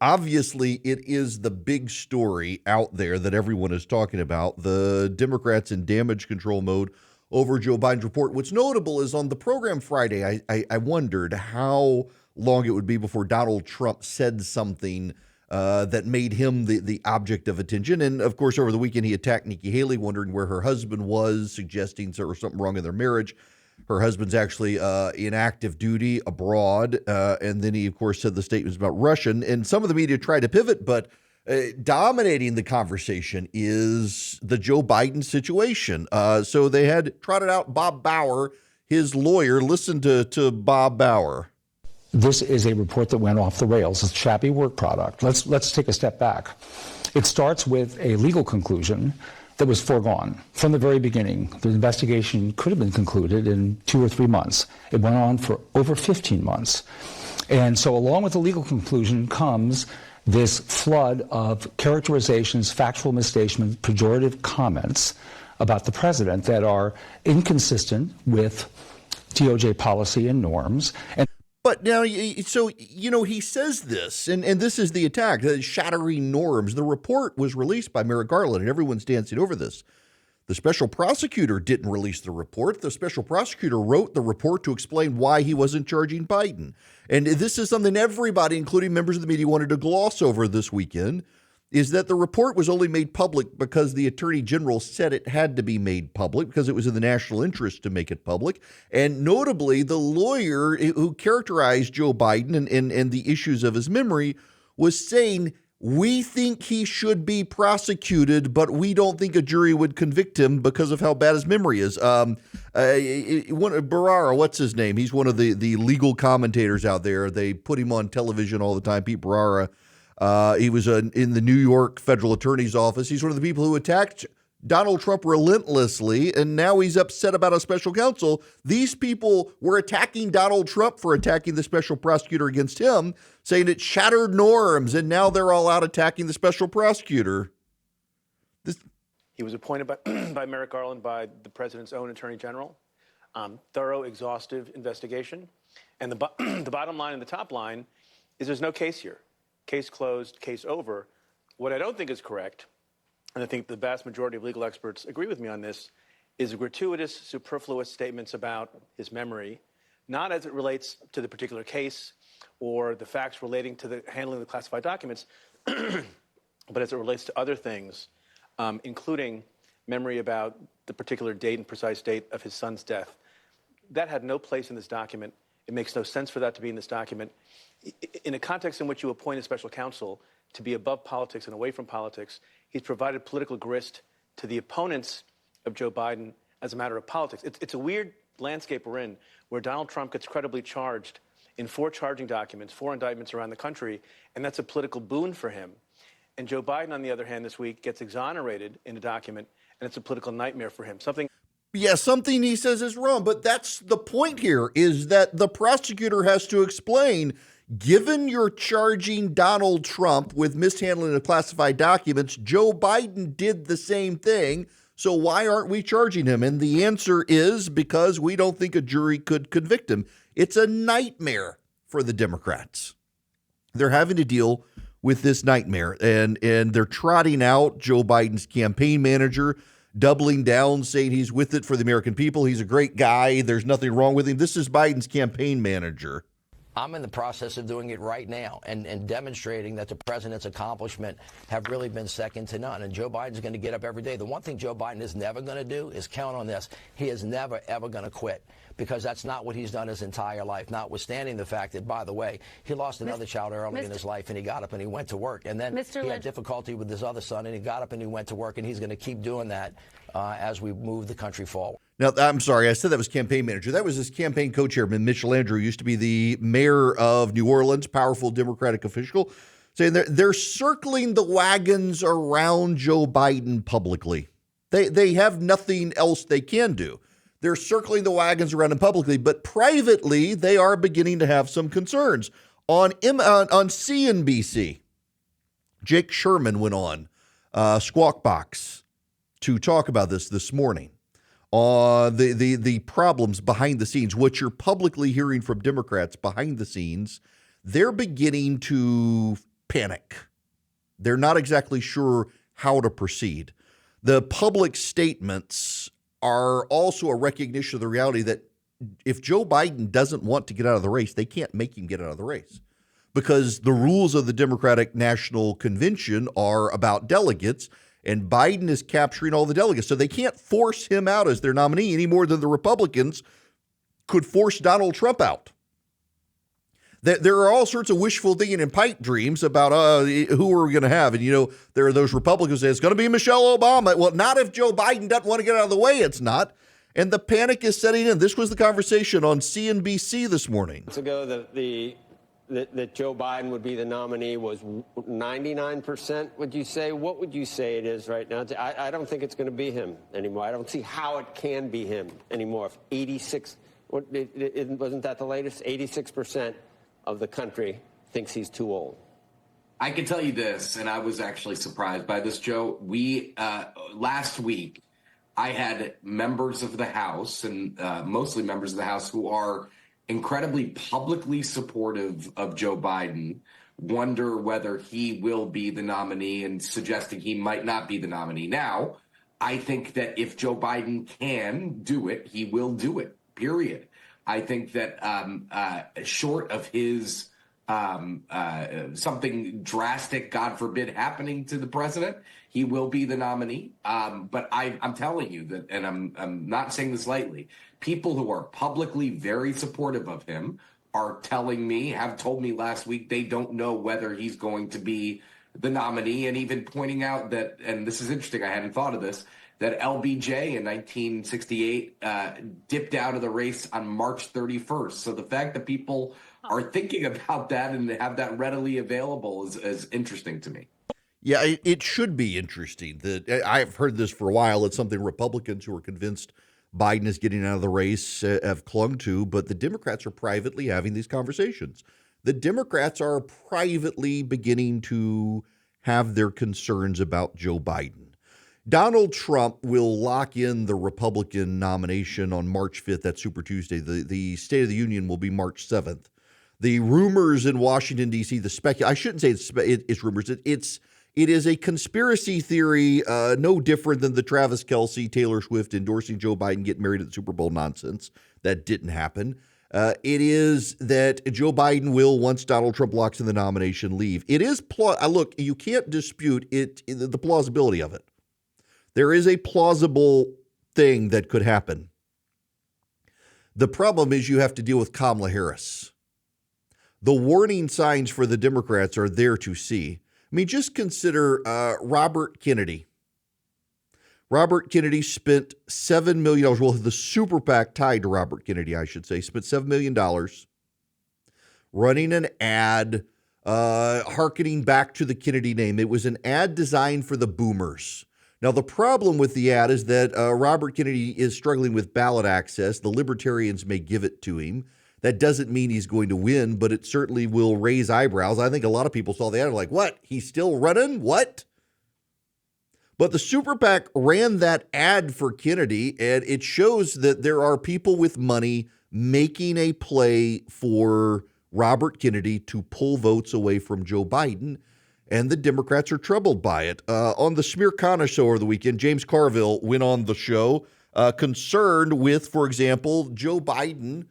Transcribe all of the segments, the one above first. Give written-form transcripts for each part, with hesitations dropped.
Obviously, it is the big story out there that everyone is talking about. The Democrats in damage control mode over Joe Biden's report. What's notable is on the program Friday, I wondered how long it would be before Donald Trump said something that made him the object of attention. And of course, over the weekend, he attacked Nikki Haley, wondering where her husband was, suggesting there was something wrong in their marriage. Her husband's actually in active duty abroad. And then he, of course, said the statements about Russian. And some of the media tried to pivot, but dominating the conversation is the Joe Biden situation. So they had trotted out Bob Bauer, his lawyer. Listen to Bob Bauer. This is a report that went off the rails. It's a shabby work product. Let's take a step back. It starts with a legal conclusion that was foregone from the very beginning. The investigation could have been concluded in 2 or 3 months. It went on for over 15 months. And so along with the legal conclusion comes this flood of characterizations, factual misstatements, pejorative comments about the president that are inconsistent with DOJ policy and norms. But now, so, he says this, and this is the attack, shattering norms. The report was released by Merrick Garland, and everyone's dancing over this. The special prosecutor didn't release the report. The special prosecutor wrote the report to explain why he wasn't charging Biden. And this is something everybody, including members of the media, wanted to gloss over this weekend, is that the report was only made public because the attorney general said it had to be made public because it was in the national interest to make it public. And notably, the lawyer who characterized Joe Biden and the issues of his memory was saying, we think he should be prosecuted, but we don't think a jury would convict him because of how bad his memory is. Bharara, what's his name? He's one of the legal commentators out there. They put him on television all the time, Pete Bharara. He was in the New York federal attorney's office. He's one of the people who attacked Donald Trump relentlessly, and now he's upset about a special counsel. These people were attacking Donald Trump for attacking the special prosecutor against him, saying it shattered norms, and now they're all out attacking the special prosecutor. He was appointed by Merrick Garland by the president's own attorney general. Thorough, exhaustive investigation. And the bottom line and the top line is there's no case here. Case closed, case over. What I don't think is correct, and I think the vast majority of legal experts agree with me on this, is gratuitous, superfluous statements about his memory, not as it relates to the particular case or the facts relating to the handling of the classified documents, but as it relates to other things, including memory about the particular date and precise date of his son's death. That had no place in this document. It makes no sense for that to be in this document. In a context in which you appoint a special counsel to be above politics and away from politics, he's provided political grist to the opponents of Joe Biden as a matter of politics. It's a weird landscape we're in, where Donald Trump gets credibly charged in 4 charging documents, 4 indictments around the country, and that's a political boon for him. And Joe Biden, on the other hand, this week gets exonerated in a document, and it's a political nightmare for him. Something he says is wrong, but that's the point here, is that the prosecutor has to explain, given you're charging Donald Trump with mishandling of classified documents, Joe Biden did the same thing, so why aren't we charging him? And the answer is because we don't think a jury could convict him. It's a nightmare for the Democrats. They're having to deal with this nightmare, and they're trotting out Joe Biden's campaign manager, doubling down, saying he's with it for the American people. He's a great guy. There's nothing wrong with him. This is Biden's campaign manager. I'm in the process of doing it right now and demonstrating that the president's accomplishment have really been second to none. And Joe Biden's going to get up every day. The one thing Joe Biden is never going to do is count on this. He is never, ever going to quit, because that's not what he's done his entire life, notwithstanding the fact that, by the way, he lost another child early in his life, and he got up and he went to work. And then he had difficulty with his other son, and he got up and he went to work, and he's going to keep doing that as we move the country forward. Now, I'm sorry, I said that was campaign manager. That was his campaign co-chairman, Mitch Landrieu, used to be the mayor of New Orleans, powerful Democratic official, saying they're circling the wagons around Joe Biden publicly. They have nothing else they can do. They're circling the wagons around him publicly, but privately, they are beginning to have some concerns. On CNBC, Jake Sherman went on Squawk Box to talk about this morning. The problems behind the scenes, what you're publicly hearing from Democrats behind the scenes, they're beginning to panic. They're not exactly sure how to proceed. The public statements are also a recognition of the reality that if Joe Biden doesn't want to get out of the race, they can't make him get out of the race, because the rules of the Democratic National Convention are about delegates, and Biden is capturing all the delegates. So they can't force him out as their nominee any more than the Republicans could force Donald Trump out. There are all sorts of wishful thinking and pipe dreams about who are we going to have. And, there are those Republicans that say it's going to be Michelle Obama. Well, not if Joe Biden doesn't want to get out of the way. It's not. And the panic is setting in. This was the conversation on CNBC this morning. Months ago, that Joe Biden would be the nominee was 99%, would you say? What would you say it is right now? I don't think it's going to be him anymore. I don't see how it can be him anymore. If 86, wasn't that the latest? 86% of the country thinks he's too old. I can tell you this, and I was actually surprised by this, Joe. We last week, I had members of the House, and mostly members of the House, who are incredibly publicly supportive of Joe Biden, wonder whether he will be the nominee and suggesting he might not be the nominee. Now, I think that if Joe Biden can do it, he will do it, period. I think that short of his something drastic, God forbid, happening to the president, he will be the nominee. But I'm telling you that, and I'm not saying this lightly, people who are publicly very supportive of him are telling me, have told me last week, they don't know whether he's going to be the nominee, and even pointing out that, and this is interesting, I hadn't thought of this, that LBJ in 1968 dipped out of the race on March 31st. So the fact that people are thinking about that and have that readily available is interesting to me. Yeah, it should be interesting. I've heard this for a while. It's something Republicans who are convinced Biden is getting out of the race have clung to, but the Democrats are privately having these conversations. The Democrats are privately beginning to have their concerns about Joe Biden. Donald Trump will lock in the Republican nomination on March 5th, that's Super Tuesday. The State of the Union will be March 7th. The rumors in Washington, D.C., I shouldn't say it's rumors. It is a conspiracy theory, no different than the Travis Kelce, Taylor Swift endorsing Joe Biden, getting married at the Super Bowl nonsense. That didn't happen. It is that Joe Biden will, once Donald Trump locks in the nomination, leave. It is, look, you can't dispute the plausibility of it. There is a plausible thing that could happen. The problem is you have to deal with Kamala Harris. The warning signs for the Democrats are there to see. I mean, just consider Robert Kennedy. Robert Kennedy spent $7 million. Well, the super PAC tied to Robert Kennedy, I should say, spent $7 million running an ad hearkening back to the Kennedy name. It was an ad designed for the boomers. Now, the problem with the ad is that Robert Kennedy is struggling with ballot access. The libertarians may give it to him. That doesn't mean he's going to win, but it certainly will raise eyebrows. I think a lot of people saw the ad and like, what? He's still running? What? But the Super PAC ran that ad for Kennedy, and it shows that there are people with money making a play for Robert Kennedy to pull votes away from Joe Biden. And the Democrats are troubled by it. On the Smearkana show over the weekend, James Carville went on the show concerned with, for example, Joe Biden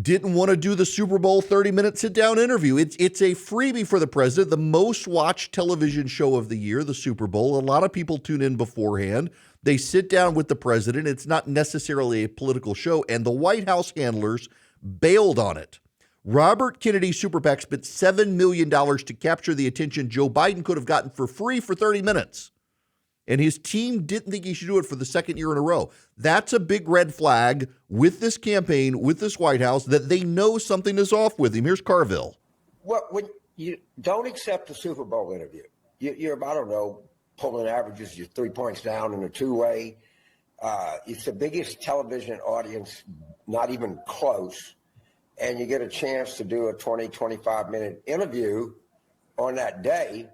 didn't want to do the Super Bowl 30-minute sit-down interview. It's a freebie for the president, the most watched television show of the year, the Super Bowl. A lot of people tune in beforehand. They sit down with the president. It's not necessarily a political show, and the White House handlers bailed on it. Robert Kennedy Super PAC spent $7 million to capture the attention Joe Biden could have gotten for free for 30 minutes. And his team didn't think he should do it for the second year in a row. That's a big red flag with this campaign, with this White House, that they know something is off with him. Here's Carville. When you don't accept the Super Bowl interview, you're, I don't know, pulling averages, you're 3 points down in a two-way. It's the biggest television audience, not even close. And you get a chance to do a 20, 25-minute interview on that day,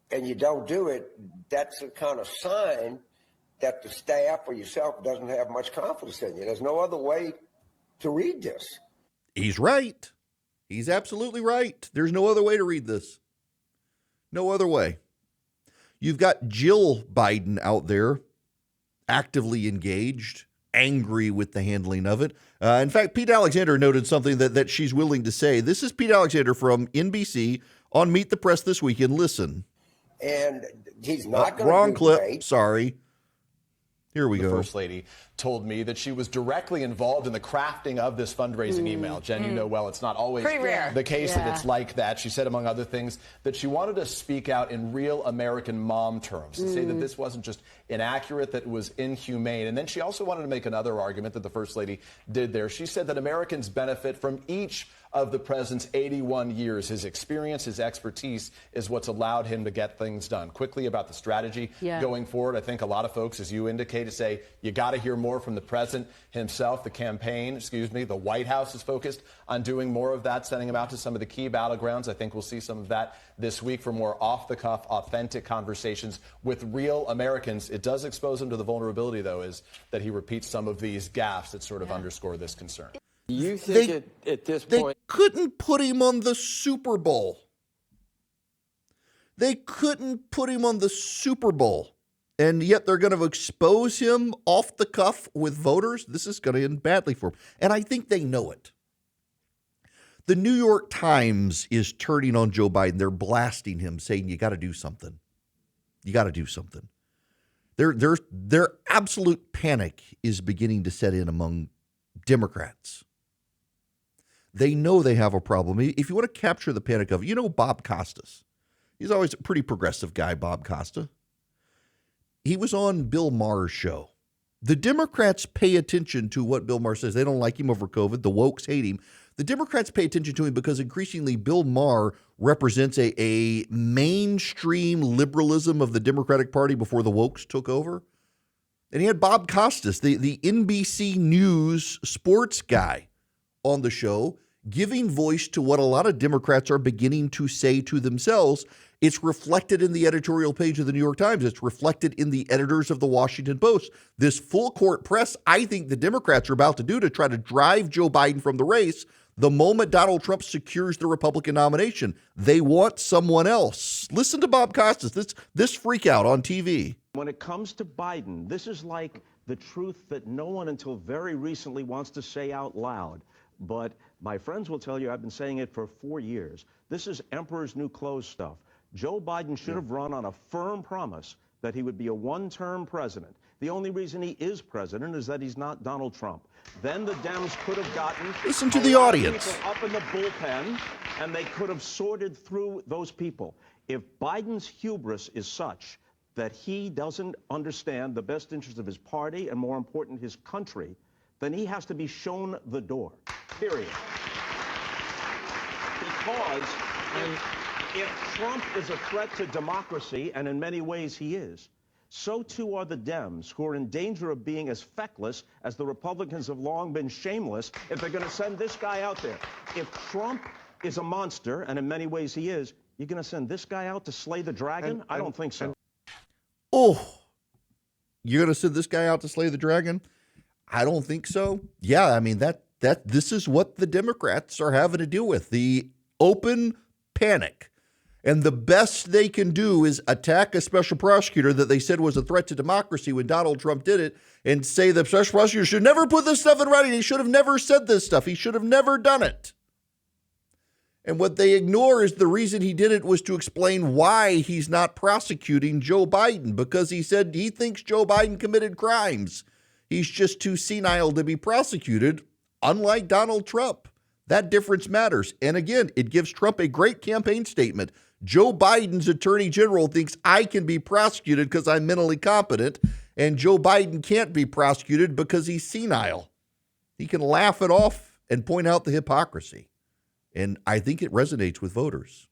and you don't do it, that's a kind of sign that the staff or yourself doesn't have much confidence in you. There's no other way to read this. He's right. He's absolutely right. There's no other way to read this. No other way. You've got Jill Biden out there actively engaged, angry with the handling of it. In fact, Pete Alexander noted something that she's willing to say. This is Pete Alexander from NBC on Meet the Press this weekend. Listen. And he's not going to wrong do clip. great. Sorry. Here we The go. First Lady told me that she was directly involved in the crafting of this fundraising email. Jen, you know well, it's not always Pretty rare. the case Yeah. that it's like that. She said, among other things, that she wanted to speak out in real American mom terms and say that this wasn't just inaccurate, that it was inhumane. And then she also wanted to make another argument that the First Lady did there. She said that Americans benefit from each of the president's 81 years. His experience, his expertise is what's allowed him to get things done. Quickly about the strategy going forward, I think a lot of folks, as you indicated, say you got to hear more from the president himself. The campaign, the White House is focused on doing more of that, sending him out to some of the key battlegrounds. I think we'll see some of that this week for more off-the-cuff, authentic conversations with real Americans. It does expose him to the vulnerability, though, is that he repeats some of these gaffes that sort of underscore this concern. You think at this They point, couldn't put him on the Super Bowl. They couldn't put him on the Super Bowl. And yet they're going to expose him off the cuff with voters. This is going to end badly for him. And I think they know it. The New York Times is turning on Joe Biden. They're blasting him, saying, you got to do something. You got to do something. Their absolute panic is beginning to set in among Democrats. They know they have a problem. If you want to capture the panic of, Bob Costas. He's always a pretty progressive guy, Bob Costa. He was on Bill Maher's show. The Democrats pay attention to what Bill Maher says. They don't like him over COVID. The wokes hate him. The Democrats pay attention to him because increasingly Bill Maher represents a mainstream liberalism of the Democratic Party before the wokes took over. And he had Bob Costas, the NBC News sports guy, on the show, giving voice to what a lot of Democrats are beginning to say to themselves. It's reflected in the editorial page of the New York Times. It's reflected in the editors of the Washington Post. This full court press, I think the Democrats are about to do to try to drive Joe Biden from the race the moment Donald Trump secures the Republican nomination. They want someone else. Listen to Bob Costas, this freak out on TV. When it comes to Biden, this is like the truth that no one until very recently wants to say out loud. But my friends will tell you, I've been saying it for 4 years. This is emperor's new clothes stuff. Joe Biden should have run on a firm promise that he would be a one-term president. The only reason he is president is that he's not Donald Trump. Then the Dems could have gotten Listen to a the lot of audience. people up in the bullpen, and they could have sorted through those people. If Biden's hubris is such that he doesn't understand the best interest of his party and, more important, his country, then he has to be shown the door, period. Because if Trump is a threat to democracy, and in many ways he is, so too are the Dems, who are in danger of being as feckless as the Republicans have long been shameless if they're going to send this guy out there. If Trump is a monster, and in many ways he is, you're going to send this guy out to slay the dragon? I don't think so. Oh, you're going to send this guy out to slay the dragon? I don't think so. Yeah, I mean, this is what the Democrats are having to deal with, the open panic. And the best they can do is attack a special prosecutor that they said was a threat to democracy when Donald Trump did it, and say the special prosecutor should never put this stuff in writing. He should have never said this stuff. He should have never done it. And what they ignore is the reason he did it was to explain why he's not prosecuting Joe Biden, because he said he thinks Joe Biden committed crimes. He's just too senile to be prosecuted, unlike Donald Trump. That difference matters. And again, it gives Trump a great campaign statement. Joe Biden's attorney general thinks I can be prosecuted because I'm mentally competent, and Joe Biden can't be prosecuted because he's senile. He can laugh it off and point out the hypocrisy. And I think it resonates with voters.